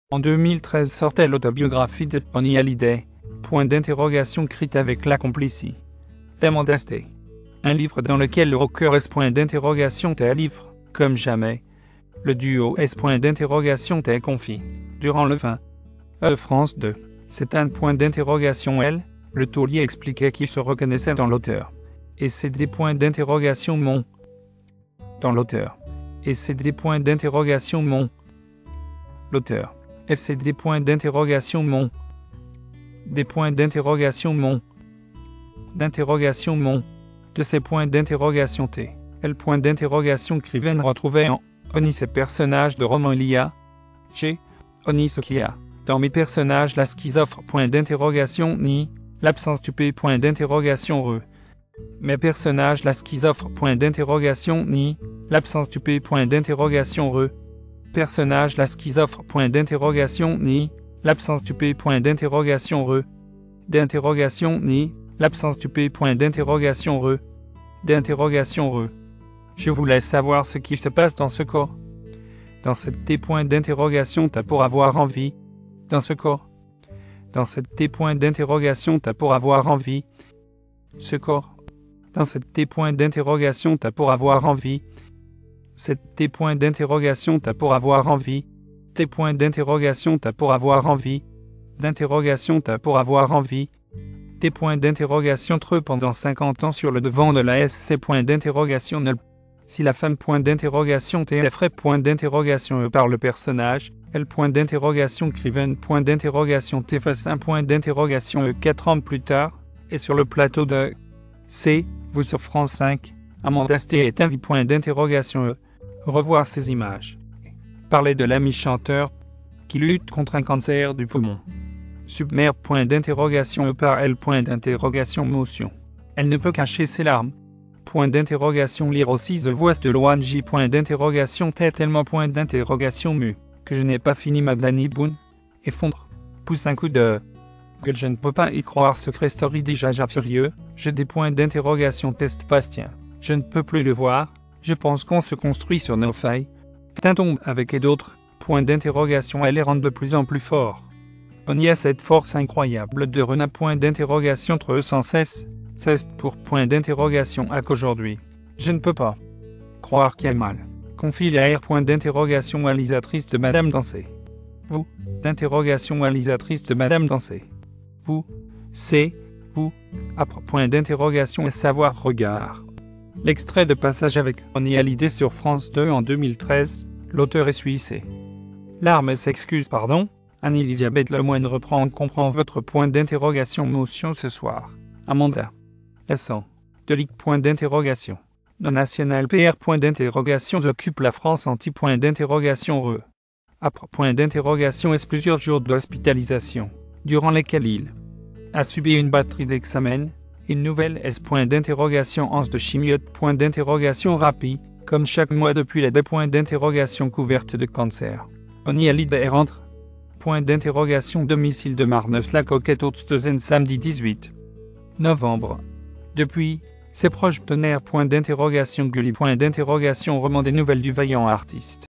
En 2013 sortait l'autobiographie de Johnny Hallyday, point d'interrogation écrite avec la complicie d'Amanda Stay. Un livre dans lequel le rocker S. t'est un livre, comme jamais. Le duo S. t'est confie. Durant le 20. France 2. C'est un point d'interrogation L. Le taulier expliquait qu'il se reconnaissait dans l'auteur. Et c'est des points d'interrogation mon. Dans l'auteur. Et c'est des points d'interrogation mon. L'auteur. Et c'est des points d'interrogation mon. Des points d'interrogation mon. D'interrogation mon. De ces points d'interrogation T. L. Point d'interrogation écrivaine retrouvait en Oni ces personnages de roman il y a. G. Oni ce qu'il y a. Dans mes personnages la schizophrène point d'interrogation ni. L'absence du P. Point d'interrogation re. Mes personnages la schizophrène point d'interrogation ni. L'absence du P. Point d'interrogation re. Personnage la schizophrène point d'interrogation ni. L'absence du P. Point d'interrogation re. D'interrogation ni. L'absence du P. Point d'interrogation re. D'interrogation re. Je voulais savoir ce qui se passe dans ce corps. Dans cette T. Point d'interrogation t'as pour avoir envie. Dans ce corps. Dans cette T. Point d'interrogation t'as pour avoir envie. Ce corps. Dans cette T. Point d'interrogation t'as pour avoir envie. Cette T. Point d'interrogation t'as pour avoir envie. T. Point d'interrogation t'as pour avoir envie. D'interrogation t'as pour avoir envie. T. Point d'interrogation treux pendant 50 ans sur le devant de la SC. Point d'interrogation nul. Si la femme. Point d'interrogation T. effraie. Point d'interrogation E par le personnage. L. Point d'interrogation écrivaine. Point d'interrogation T. face 1. Point d'interrogation E. 4 ans plus tard. Et sur le plateau de C. Vous sur France 5. Amanda Stay est invitée. Point d'interrogation E. Revoir ces images. Parler de l'ami chanteur qui lutte contre un cancer du poumon. Submerbe. Point d'interrogation E par L. Point d'interrogation motion. Elle ne peut cacher ses larmes. Point d'interrogation lire aussi The Voice de Loan J. Point d'interrogation T. Tellement. Point d'interrogation mu. Que je n'ai pas fini ma Danny Boone. Effondre. Pousse un coup de gueule. Je ne peux pas y croire. Secret Story déjà furieux. J'ai des points d'interrogation test Bastien. Je ne peux plus le voir. Je pense qu'on se construit sur nos failles. Tintombe avec et d'autres. Point d'interrogation. Elle les rend de plus en plus fort. On y a cette force incroyable de Rena. Point d'interrogation entre eux sans cesse. Ceste pour point d'interrogation à qu'aujourd'hui. Je ne peux pas croire qu'il y a mal. Confie la R. Point d'interrogation réalisatrice de Madame Dansé. Vous. D'interrogation réalisatrice de Madame Dansé. Vous. C'est. Vous. Après. Point d'interrogation et savoir regard. L'extrait de passage avec Johnny Hallyday sur France 2 en 2013. L'auteur est suisse. Larmes et s'excuse pardon. Anne-Elisabeth Lemoine reprend comprend votre point d'interrogation motion ce soir. Amanda. Laissant. De Ligue. Point d'interrogation. Le national PR. Point d'interrogation occupe la France anti. Point d'interrogation re. Après. Point d'interrogation est plusieurs jours d'hospitalisation, durant lesquels il a subi une batterie d'examens. Une nouvelle S. Point d'interrogation anse de chimiote. Point d'interrogation rapide, comme chaque mois depuis les 2 points d'interrogation couvertes de cancer. Johnny Hallyday rentre. Point d'interrogation domicile de Marnes la Coquette Haute-Steuzen samedi 18 novembre. Depuis, ses proches tonnerres. Point d'interrogation Gulli. Point d'interrogation roman des nouvelles du vaillant artiste.